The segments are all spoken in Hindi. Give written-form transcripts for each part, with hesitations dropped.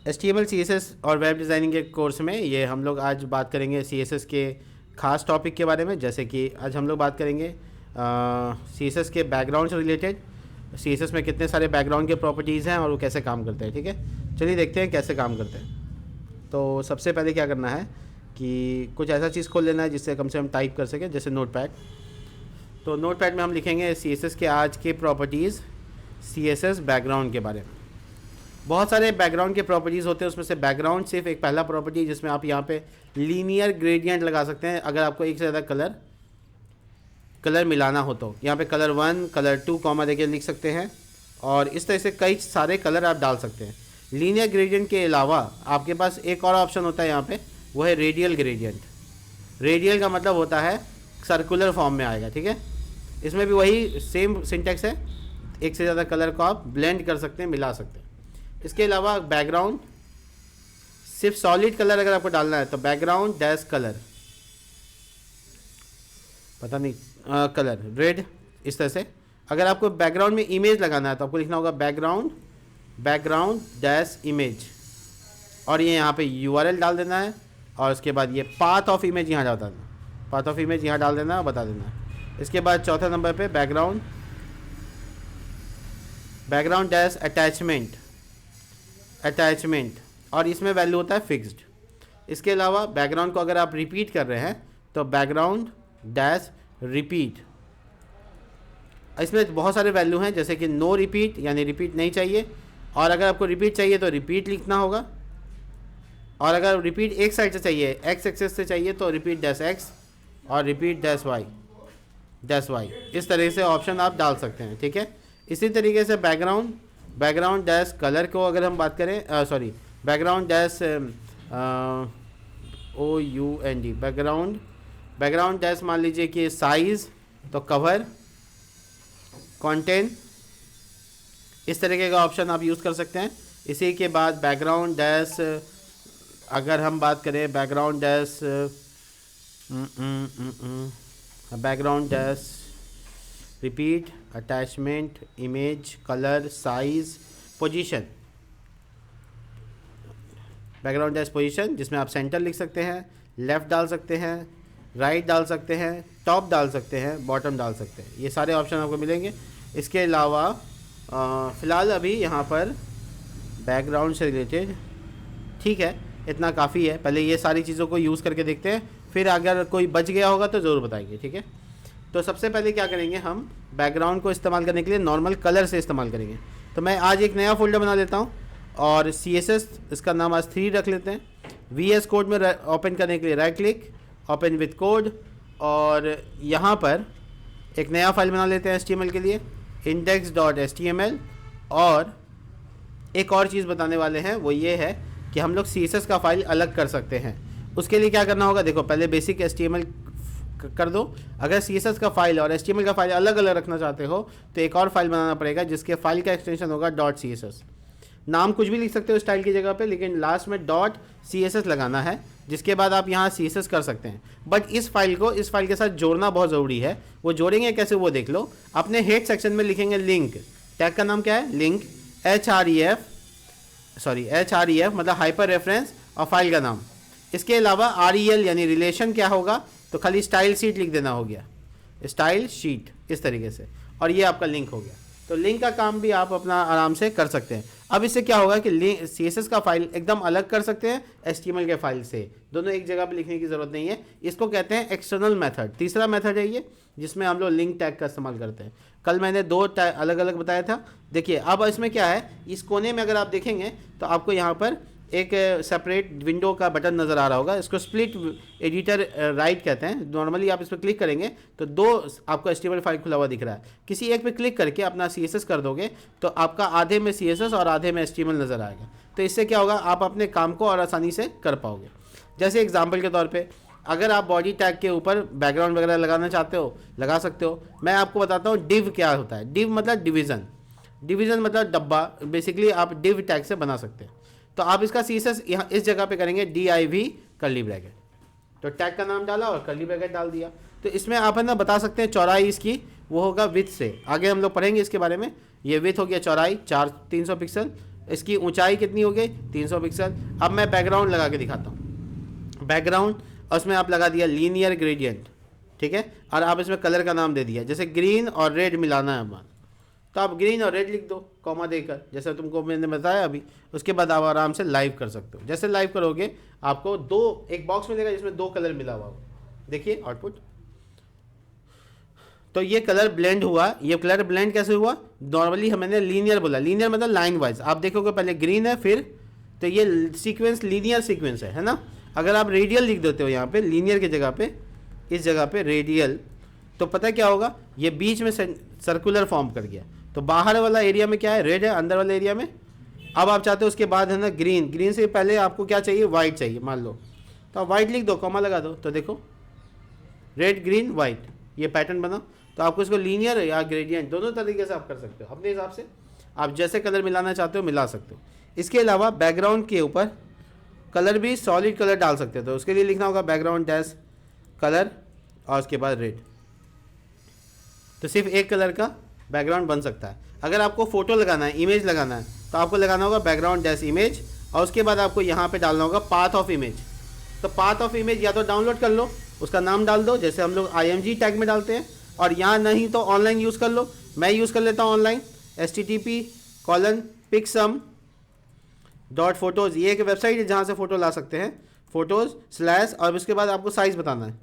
HTML CSS और वेब डिज़ाइनिंग के कोर्स में ये हम लोग आज बात करेंगे CSS के ख़ास टॉपिक के बारे में। जैसे कि आज हम लोग बात करेंगे CSS के बैकग्राउंड से रिलेटेड, CSS में कितने सारे बैकग्राउंड के प्रॉपर्टीज़ हैं और वो कैसे काम करते हैं। ठीक है, चलिए देखते हैं कैसे काम करते हैं। तो सबसे पहले क्या करना है कि कुछ ऐसा चीज़ खोल लेना है जिससे कम से कम टाइप कर सकें, जैसे नोटपैड। तो नोटपैड में हम लिखेंगे CSS के आज के प्रॉपर्टीज़ CSS बैकग्राउंड के बारे में। बहुत सारे बैकग्राउंड के प्रॉपर्टीज़ होते हैं, उसमें से बैकग्राउंड सिर्फ एक पहला प्रॉपर्टी जिसमें आप यहाँ पे लीनियर ग्रेडियंट लगा सकते हैं अगर आपको एक से ज़्यादा कलर मिलाना हो। तो यहाँ पे कलर 1 कलर 2 कॉमा देके लिख सकते हैं और इस तरह से कई सारे कलर आप डाल सकते हैं। लीनियर ग्रेडियंट के अलावा आपके पास एक और ऑप्शन होता है यहाँ पे, वो है रेडियल ग्रेडियंट। रेडियल का मतलब होता है सर्कुलर फॉर्म में आएगा। ठीक है, इसमें भी वही सेम सिंटेक्स है, एक से ज़्यादा कलर को आप ब्लेंड कर सकते हैं, मिला सकते हैं। इसके अलावा बैकग्राउंड सिर्फ सॉलिड कलर अगर आपको डालना है तो बैकग्राउंड डैश कलर, पता नहीं कलर रेड, इस तरह से। अगर आपको बैकग्राउंड में इमेज लगाना है तो आपको लिखना होगा बैकग्राउंड डैश इमेज, और ये यहाँ पे URL डाल देना है और उसके बाद ये पाथ ऑफ इमेज यहाँ डाल देना, पाथ ऑफ इमेज यहाँ डाल देना और बता देना है। इसके बाद चौथा नंबर पे बैकग्राउंड डैश अटैचमेंट, और इसमें वैल्यू होता है फिक्स्ड। इसके अलावा बैकग्राउंड को अगर आप रिपीट कर रहे हैं तो बैकग्राउंड डैश रिपीट। इसमें बहुत सारे वैल्यू हैं, जैसे कि नो रिपीट यानी रिपीट नहीं चाहिए, और अगर आपको रिपीट चाहिए तो रिपीट लिखना होगा, और अगर रिपीट एक साइड से चाहिए, एक्स एक्सेस से चाहिए तो रिपीट डैश एक्स और रिपीट डैश वाई। इस तरह से ऑप्शन आप डाल सकते हैं। ठीक है, इसी तरीके से बैकग्राउंड डैश कलर को अगर हम बात करें, background dash OUND, background dash मान लीजिए कि साइज़, तो कवर, कंटेंट, इस तरीके का ऑप्शन आप यूज़ कर सकते हैं। इसी के बाद बैकग्राउंड डैश अगर हम बात करें background dash repeat, attachment, image, colour, size, position, background dash position जिसमें आप सेंटर लिख सकते हैं, लेफ़्ट डाल सकते हैं, राइट डाल सकते हैं, टॉप डाल सकते हैं, बॉटम डाल सकते हैं। ये सारे ऑप्शन आपको मिलेंगे। इसके अलावा फ़िलहाल अभी यहाँ पर बैकग्राउंड से रिलेटेड ठीक है, इतना काफ़ी है। पहले ये सारी चीज़ों को यूज़ करके देखते हैं, फिर अगर कोई बच गया होगा तो ज़रूर बताइए। ठीक है, तो सबसे पहले क्या करेंगे, हम बैकग्राउंड को इस्तेमाल करने के लिए नॉर्मल कलर से इस्तेमाल करेंगे। तो मैं आज एक नया फोल्डर बना लेता हूँ और CSS इसका नाम आज 3 रख लेते हैं। VS कोड में ओपन करने के लिए right click, open with code, और यहाँ पर एक नया फाइल बना लेते हैं HTML के लिए, index.html। और एक और चीज़ बताने वाले हैं, वो ये है कि हम लोग CSS का फाइल अलग कर सकते हैं। उसके लिए क्या करना होगा, देखो पहले बेसिक HTML कर दो। अगर CSS का फाइल और HTML का फाइल अलग अलग रखना चाहते हो तो एक और फाइल बनाना पड़ेगा जिसके फाइल का एक्सटेंशन होगा .css। नाम कुछ भी लिख सकते हो स्टाइल की जगह पे, लेकिन लास्ट में .css लगाना है, जिसके बाद आप यहाँ CSS कर सकते हैं। बट इस फाइल को इस फाइल के साथ जोड़ना बहुत ज़रूरी है। वो जोड़ेंगे कैसे वो देख लो। अपने हेड सेक्शन में लिखेंगे लिंक, टैग का नाम क्या है, लिंक, href मतलब हाइपर रेफरेंस, और फाइल का नाम। इसके अलावा rel यानी रिलेशन क्या होगा, तो खाली स्टाइल शीट लिख देना, हो गया स्टाइल शीट, इस तरीके से, और ये आपका लिंक हो गया। तो लिंक का काम भी आप अपना आराम से कर सकते हैं। अब इससे क्या होगा कि CSS का फाइल एकदम अलग कर सकते हैं HTML के फाइल से, दोनों एक जगह पे लिखने की ज़रूरत नहीं है। इसको कहते हैं एक्सटर्नल मेथड। तीसरा मेथड है ये, जिसमें हम लोग लिंक टैग का इस्तेमाल करते हैं। कल मैंने 2 टैग अलग अलग बताया था। देखिए अब इसमें क्या है, इस कोने में अगर आप देखेंगे तो आपको यहाँ पर एक सेपरेट विंडो का बटन नज़र आ रहा होगा। इसको स्प्लिट एडिटर राइट कहते हैं। नॉर्मली आप इस पर क्लिक करेंगे तो 2 आपको HTML फाइल खुला हुआ दिख रहा है। किसी एक पे क्लिक करके अपना CSS कर दोगे तो आपका आधे में CSS और आधे में HTML नज़र आएगा। तो इससे क्या होगा, आप अपने काम को और आसानी से कर पाओगे। जैसे एग्जाम्पल के तौर पर, अगर आप बॉडी टैग के ऊपर बैकग्राउंड वगैरह लगाना चाहते हो, लगा सकते हो। मैं आपको बताता हूँ डिव क्या होता है। डिव मतलब डिवीज़न मतलब डब्बा। बेसिकली आप डिव टैग से बना सकते हैं। तो आप इसका CSS यहाँ इस जगह पे करेंगे div कर्ली ब्रैकेट, तो टैग का नाम डाला और कर्ली ब्रैकेट डाल दिया। तो इसमें आप है ना बता सकते हैं चौड़ाई इसकी वो होगा विथ से। आगे हम लोग पढ़ेंगे इसके बारे में। ये विथ हो गया चौड़ाई 300 पिक्सल, इसकी ऊंचाई कितनी हो गई 300 पिक्सल। अब मैं बैकग्राउंड लगा के दिखाता हूँ। बैकग्राउंड उसमें आप लगा दिया लीनियर ग्रेडियंट, ठीक है, और आप इसमें कलर का नाम दे दिया, जैसे ग्रीन और रेड मिलाना है हमारा, तो आप ग्रीन और रेड लिख दो कॉमा देकर, जैसे तुमको मैंने बताया अभी। उसके बाद आप आराम से लाइव कर सकते हो। जैसे लाइव करोगे आपको एक बॉक्स मिलेगा जिसमें 2 कलर मिला हुआ हो, देखिए आउटपुट। तो ये कलर ब्लेंड हुआ। ये कलर ब्लेंड कैसे हुआ, नॉर्मली मैंने लीनियर बोला, लीनियर मतलब लाइन वाइज। आप देखोगे पहले ग्रीन है, फिर तो ये सीक्वेंस लीनियर सीक्वेंस है ना। अगर आप रेडियल लिख देते हो यहाँ पे लीनियर की जगह पे, इस जगह पे रेडियल, तो पता क्या होगा, ये बीच में सर्कुलर फॉर्म कर गया। तो बाहर वाला एरिया में क्या है, रेड है, अंदर वाले एरिया में। अब आप चाहते हो उसके बाद है ना ग्रीन, ग्रीन से पहले आपको क्या चाहिए, वाइट चाहिए मान लो, तो आप वाइट लिख दो, कॉमा लगा दो, तो देखो रेड ग्रीन वाइट ये पैटर्न बना। तो आपको इसको लीनियर या ग्रेडियंट दोनों तरीके से आप कर सकते हो, अपने हिसाब से आप जैसे कलर मिलाना चाहते हो मिला सकते हो। इसके अलावा बैकग्राउंड के ऊपर कलर भी सॉलिड कलर डाल सकते हो, तो उसके लिए लिखना होगा बैकग्राउंड डैश कलर और उसके बाद रेड। तो सिर्फ एक कलर का बैकग्राउंड बन सकता है। अगर आपको फोटो लगाना है, इमेज लगाना है, तो आपको लगाना होगा बैकग्राउंड डैश इमेज, और उसके बाद आपको यहाँ पे डालना होगा पाथ ऑफ इमेज। तो पाथ ऑफ इमेज या तो डाउनलोड कर लो, उसका नाम डाल दो, जैसे हम लोग IMG टैग में डालते हैं, और यहाँ नहीं तो ऑनलाइन यूज़ कर लो। मैं यूज़ कर लेता हूँ ऑनलाइन, http://pixum.photos, ये एक वेबसाइट है जहाँ से फ़ोटो ला सकते हैं, फोटोज़/ और उसके बाद आपको साइज़ बताना है।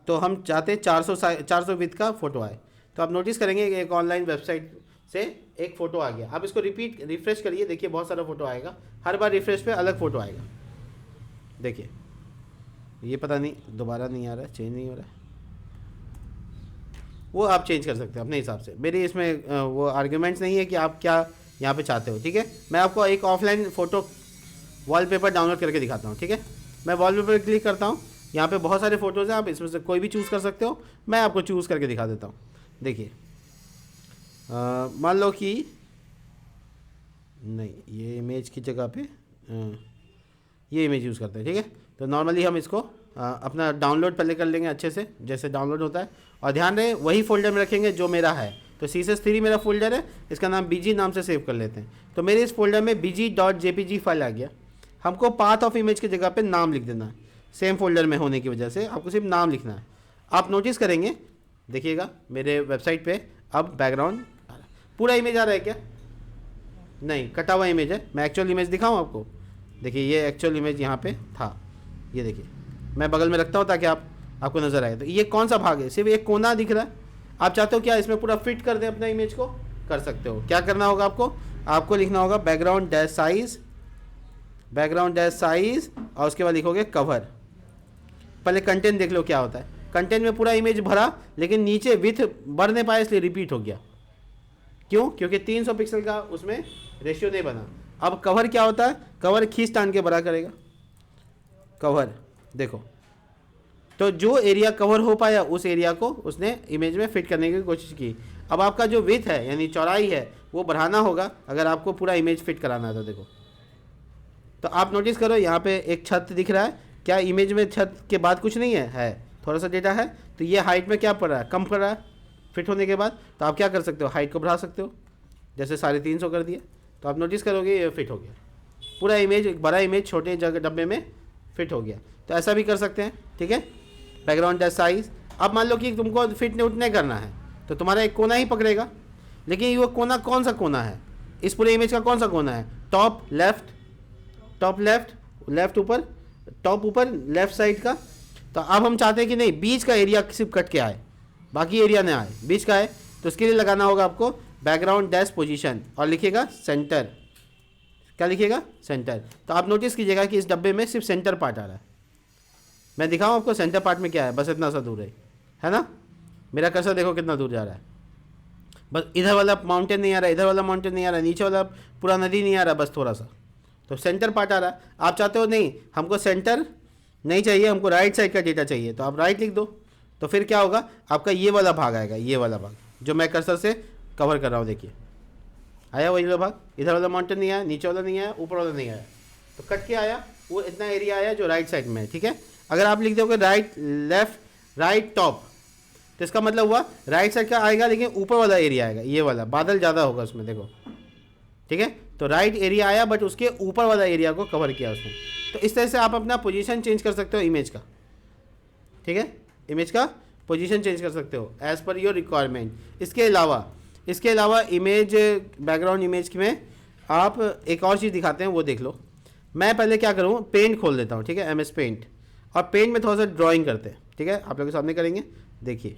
तो हम चाहते हैं 400 विथ का फ़ोटो आए। तो आप नोटिस करेंगे कि एक ऑनलाइन वेबसाइट से एक फ़ोटो आ गया। आप इसको रिफ्रेश करिए, देखिए बहुत सारा फ़ोटो आएगा, हर बार रिफ्रेश पे अलग फ़ोटो आएगा। देखिए ये पता नहीं दोबारा नहीं आ रहा है, चेंज नहीं हो रहा है, वो आप चेंज कर सकते हैं अपने हिसाब से। मेरी इसमें वो आर्ग्यूमेंट्स नहीं है कि आप क्या यहाँ पे चाहते हो, ठीक है। मैं आपको एक ऑफलाइन फ़ोटो वॉलपेपर डाउनलोड करके दिखाता हूँ, ठीक है। मैं वॉलपेपर क्लिक करता हूँ, यहाँ पे बहुत सारे फ़ोटोज़ हैं, आप इसमें से कोई भी चूज़ कर सकते हो। मैं आपको चूज़ करके दिखा देता हूँ। देखिए मान लो कि नहीं, ये इमेज की जगह पे ये इमेज यूज़ करते हैं, ठीक है। तो नॉर्मली हम इसको अपना डाउनलोड पहले कर लेंगे अच्छे से, जैसे डाउनलोड होता है, और ध्यान रहे वही फोल्डर में रखेंगे जो मेरा है। तो CSS3 मेरा फोल्डर है, इसका नाम BG नाम से सेव कर लेते हैं। तो मेरे इस फोल्डर में bg.jpg फाइल आ गया। हमको पाथ ऑफ इमेज की जगह पे नाम लिख देना है, सेम फोल्डर में होने की वजह से आपको सिर्फ नाम लिखना है। आप नोटिस करेंगे, देखिएगा मेरे वेबसाइट पे अब बैकग्राउंड पूरा इमेज आ रहा है क्या, नहीं कटा हुआ इमेज है। मैं एक्चुअल इमेज दिखाऊँ आपको, देखिए ये एक्चुअल इमेज यहाँ पे था, ये देखिए मैं बगल में रखता हूँ ताकि आपको नज़र आए। तो ये कौन सा भाग है, सिर्फ एक कोना दिख रहा है। आप चाहते हो क्या इसमें पूरा फिट कर दें अपना इमेज को, कर सकते हो। क्या करना होगा आपको लिखना होगा बैकग्राउंड डैश साइज, और उसके बाद लिखोगे कवर। पहले कंटेंट देख लो क्या होता है। कंटेंट में पूरा इमेज भरा, लेकिन नीचे विथ बढ़ नहीं पाया, इसलिए रिपीट हो गया। क्यों, क्योंकि 300 पिक्सल का उसमें रेशियो नहीं बना। अब कवर क्या होता है, कवर खींच तान के बड़ा करेगा कवर, देखो। तो जो एरिया कवर हो पाया उस एरिया को उसने इमेज में फिट करने की कोशिश की। अब आपका जो विथ है यानी चौड़ाई है वो बढ़ाना होगा अगर आपको पूरा इमेज फिट कराना है। तो देखो, तो आप नोटिस करो यहाँ पे एक छत दिख रहा है, क्या इमेज में छत के बाद कुछ नहीं है थोड़ा सा डेटा है। तो ये हाइट में क्या पड़ रहा है, कम कर रहा है फिट होने के बाद। तो आप क्या कर सकते हो, हाइट को बढ़ा सकते हो, जैसे 350 कर दिया, तो आप नोटिस करोगे ये फिट हो गया पूरा इमेज, एक बड़ा इमेज छोटे जगह डब्बे में फिट हो गया। तो ऐसा भी कर सकते हैं, ठीक है। Background dash size. अब मान लो कि तुमको फिट नहीं करना है, तो तुम्हारा एक कोना ही पकड़ेगा, लेकिन वो कोना कौन सा कोना है, इस पूरे इमेज का कौन सा कोना है, टॉप लेफ्ट ऊपर, टॉप ऊपर लेफ्ट साइड का। तो अब हम चाहते हैं कि नहीं, बीच का एरिया सिर्फ कट के आए, बाकी एरिया ना आए, बीच का है। तो उसके लिए लगाना होगा आपको बैकग्राउंड डैश पोजीशन और लिखिएगा सेंटर। क्या लिखिएगा, सेंटर। तो आप नोटिस कीजिएगा कि इस डब्बे में सिर्फ सेंटर पार्ट आ रहा है। मैं दिखाऊं आपको सेंटर पार्ट में क्या है, बस इतना सा दूर है ना। मेरा कर्सर देखो कितना दूर जा रहा है, बस इधर वाला माउंटेन नहीं आ रहा, इधर वाला माउंटेन नहीं आ रहा, नीचे वाला पूरा नदी नहीं आ रहा, बस थोड़ा सा। तो सेंटर पार्ट आ रहा है। आप चाहते हो नहीं, हमको सेंटर नहीं चाहिए, हमको राइट साइड का डेटा चाहिए, तो आप राइट लिख दो। तो फिर क्या होगा, आपका ये वाला भाग आएगा, ये वाला भाग जो मैं कर्सर से कवर कर रहा हूँ, देखिए आया वही वाला भाग। इधर वाला माउंटेन नहीं आया, नीचे वाला नहीं आया, ऊपर वाला नहीं आया, तो कट के आया वो इतना एरिया आया जो राइट साइड में है, ठीक है। अगर आप लिख दोगे राइट लेफ्ट राइट टॉप, तो इसका मतलब हुआ राइट साइड का आएगा, लेकिन ऊपर वाला एरिया आएगा, ये वाला बादल ज़्यादा होगा उसमें, देखो ठीक है। तो राइट एरिया आया बट उसके ऊपर वाला एरिया को कवर किया उसने। तो इस तरह से आप अपना पोजीशन चेंज कर सकते हो इमेज का, ठीक है, इमेज का पोजीशन चेंज कर सकते हो एज़ पर योर रिक्वायरमेंट। इसके अलावा इमेज बैकग्राउंड इमेज में आप एक और चीज़ दिखाते हैं, वो देख लो। मैं पहले क्या करूँ, पेंट खोल देता हूँ, ठीक है, MS पेंट, और पेंट में थोड़ा सा ड्राइंग करते हैं, ठीक है, आप लोगों के सामने करेंगे। देखिए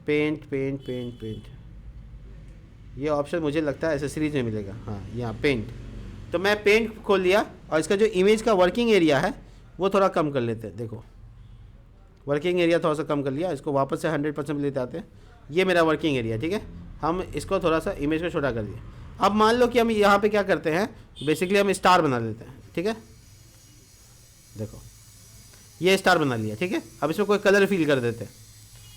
पेंट पेंट पेंट पेंट, ये ऑप्शन मुझे लगता है एसेसरीज में मिलेगा, हाँ यहाँ पेंट। तो मैं पेंट खोल लिया और इसका जो इमेज का वर्किंग एरिया है वो थोड़ा कम कर लेते हैं। देखो वर्किंग एरिया थोड़ा सा कम कर लिया, इसको वापस से 100% लेते आते हैं। ये मेरा वर्किंग एरिया, ठीक है, हम इसको थोड़ा सा इमेज को छोटा कर दिया। अब मान लो कि हम यहाँ पे क्या करते हैं, बेसिकली हम स्टार बना लेते हैं, ठीक है, देखो ये स्टार बना लिया, ठीक है। अब इसमें कोई कलर फिल कर देते हैं,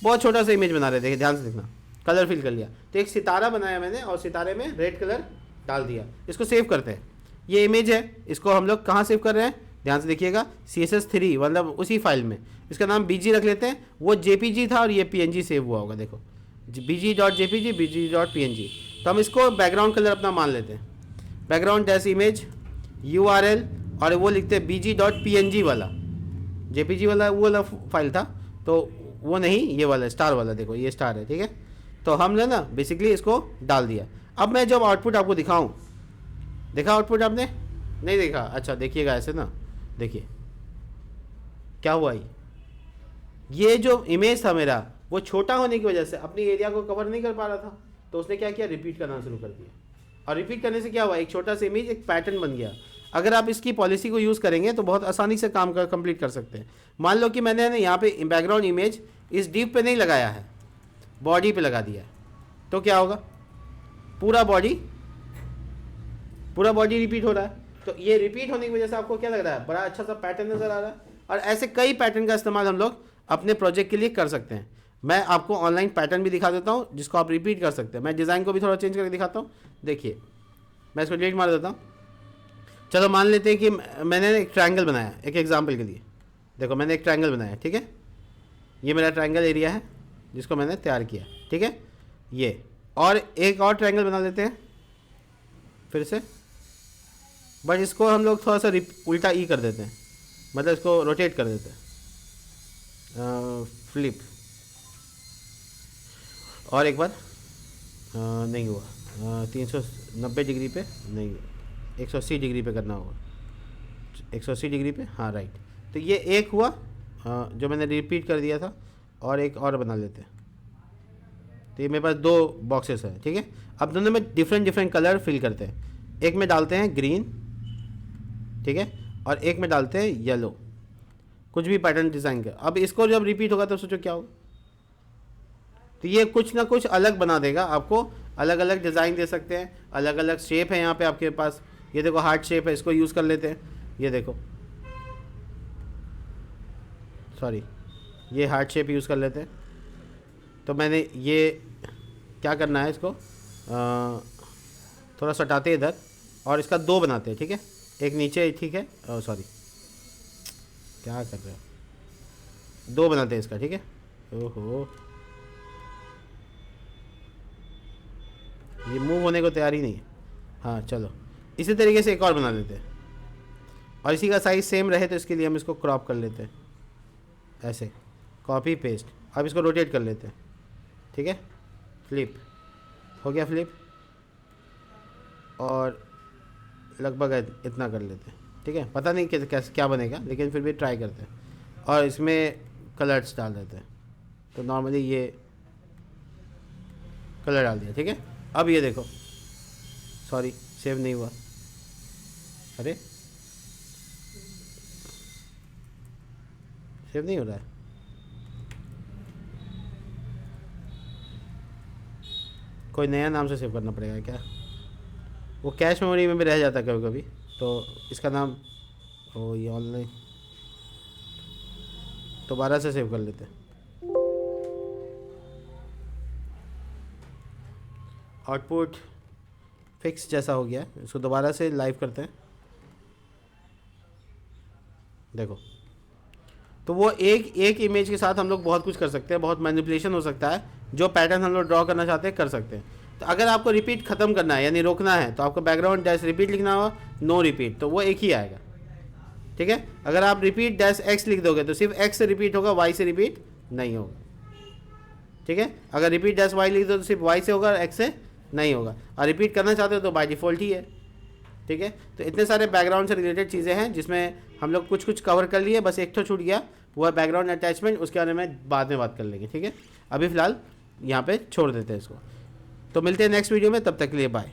बहुत छोटा सा इमेज बना रहे थे, ध्यान से देखना, कलर फिल कर लिया। तो एक सितारा बनाया मैंने और सितारे में रेड कलर डाल दिया। इसको सेव करते हैं, ये इमेज है, इसको हम लोग कहाँ सेव कर रहे हैं, ध्यान से देखिएगा, CSS3 मतलब उसी फाइल में, इसका नाम BG रख लेते हैं। वो JPG था और ये PNG सेव हुआ होगा, देखो BG.jpg BG.png। तो हम इसको बैकग्राउंड कलर अपना मान लेते हैं, बैकग्राउंड डैश इमेज URL, और वो लिखते हैं BG.png वाला, JPG वाला वो वाला फाइल था, तो वो नहीं, ये वाला स्टार वाला, देखो ये स्टार है, ठीक है। तो हमने ना बेसिकली इसको डाल दिया। अब मैं जब आउटपुट आपको दिखाऊं, देखा आउटपुट आपने, नहीं देखा, अच्छा देखिएगा ऐसे ना, देखिए क्या हुआ। ये जो इमेज था मेरा, वो छोटा होने की वजह से अपनी एरिया को कवर नहीं कर पा रहा था, तो उसने क्या किया, रिपीट करना शुरू कर दिया। और रिपीट करने से क्या हुआ, एक छोटा सा इमेज एक पैटर्न बन गया। अगर आप इसकी पॉलिसी को यूज़ करेंगे तो बहुत आसानी से काम कंप्लीट कर सकते हैं। मान लो कि मैंने ना यहाँ पे बैकग्राउंड इमेज इस डिव पे नहीं लगाया है, बॉडी पे लगा दिया है, तो क्या होगा, पूरा बॉडी रिपीट हो रहा है। तो ये रिपीट होने की वजह से आपको क्या लग रहा है, बड़ा अच्छा सा पैटर्न नज़र आ रहा है। और ऐसे कई पैटर्न का इस्तेमाल हम लोग अपने प्रोजेक्ट के लिए कर सकते हैं। मैं आपको ऑनलाइन पैटर्न भी दिखा देता हूँ जिसको आप रिपीट कर सकते हैं। मैं डिज़ाइन को भी थोड़ा चेंज करके दिखाता हूँ, देखिए मैं इसको डिलीट मार देता हूँ। चलो मान लेते हैं कि मैंने एक ट्रायंगल बनाया, एक एग्जांपल के लिए, देखो मैंने एक ट्रायंगल बनाया, ठीक है, ये मेरा ट्रायंगल एरिया है जिसको मैंने तैयार किया, ठीक है, ये, और एक और ट्रायंगल बना लेते हैं फिर से, बट इसको हम लोग थोड़ा सा उल्टा ई कर देते हैं, मतलब इसको रोटेट कर देते हैं, फ्लिप, और एक बार नहीं हुआ, 390 डिग्री पे नहीं, 180 डिग्री पे करना होगा, 180 डिग्री पे, हाँ राइट। तो ये एक हुआ जो मैंने रिपीट कर दिया था, और एक और बना लेते हैं। तो ये मेरे पास दो बॉक्सेस हैं, ठीक है। अब दोनों में डिफरेंट कलर फिल करते हैं, एक में डालते हैं ग्रीन, ठीक है, और एक में डालते हैं येलो, कुछ भी पैटर्न डिज़ाइन का। अब इसको जब रिपीट होगा तो सोचो क्या होगा, तो ये कुछ ना कुछ अलग बना देगा आपको, अलग अलग डिज़ाइन दे सकते हैं, अलग अलग शेप है यहाँ पे आपके पास। ये देखो हार्ट शेप है, इसको यूज़ कर लेते हैं, ये देखो, सॉरी ये हार्ट शेप यूज़ कर लेते हैं। तो मैंने ये क्या करना है, इसको थोड़ा सटाते हैं इधर, और इसका दो बनाते हैं, ठीक है, एक नीचे, ठीक है, सॉरी क्या कर रहे हो, दो बनाते हैं इसका, ठीक है। ओहो ये मूव होने को तैयार ही नहीं है, हाँ चलो इसी तरीके से एक और बना लेते हैं, और इसी का साइज़ सेम रहे तो इसके लिए हम इसको क्रॉप कर लेते हैं, ऐसे कॉपी पेस्ट। अब इसको रोटेट कर लेते हैं, ठीक है, फ्लिप हो गया, फ्लिप, और लगभग इतना कर लेते हैं, ठीक है। पता नहीं कैसे क्या बनेगा, लेकिन फिर भी ट्राई करते हैं, और इसमें कलर्स डाल देते हैं। तो नॉर्मली ये कलर डाल दिया, ठीक है। अब ये देखो, सॉरी सेव नहीं हुआ, अरे सेव नहीं हो रहा है, कोई नया नाम से सेव करना पड़ेगा क्या, वो कैश मेमोरी में भी रह जाता है कभी कभी। तो इसका नाम, ओ ये ऑनलाइन, दोबारा से सेव कर लेते हैं। आउटपुट फिक्स जैसा हो गया, इसको दोबारा से लाइव करते हैं, देखो। तो वो एक इमेज के साथ हम लोग बहुत कुछ कर सकते हैं, बहुत मैनिपुलेशन हो सकता है, जो पैटर्न हम लोग ड्रॉ करना चाहते हैं कर सकते हैं। तो अगर आपको रिपीट ख़त्म करना है यानी रोकना है तो आपको बैकग्राउंड डैश रिपीट लिखना होगा, नो रिपीट, तो वो एक ही आएगा। ठीक है, अगर आप रिपीट डैश एक्स लिख दोगे तो सिर्फ एक्स से रिपीट होगा, वाई से रिपीट नहीं होगा। ठीक है, अगर रिपीट डैश वाई लिख दो तो सिर्फ वाई से होगा, एक्स से नहीं होगा। और रिपीट करना चाहते हो तो बाय डिफ़ॉल्ट ही है। ठीक है, तो इतने सारे बैकग्राउंड से रिलेटेड चीज़ें हैं जिसमें हम लोग कुछ कुछ कवर कर लिए, बस एक तो छूट गया, वो है बैकग्राउंड अटैचमेंट, उसके बारे में बाद में बात कर लेंगे। ठीक है, अभी फ़िलहाल यहाँ पे छोड़ देते हैं इसको। तो मिलते हैं नेक्स्ट वीडियो में, तब तक के लिए बाय।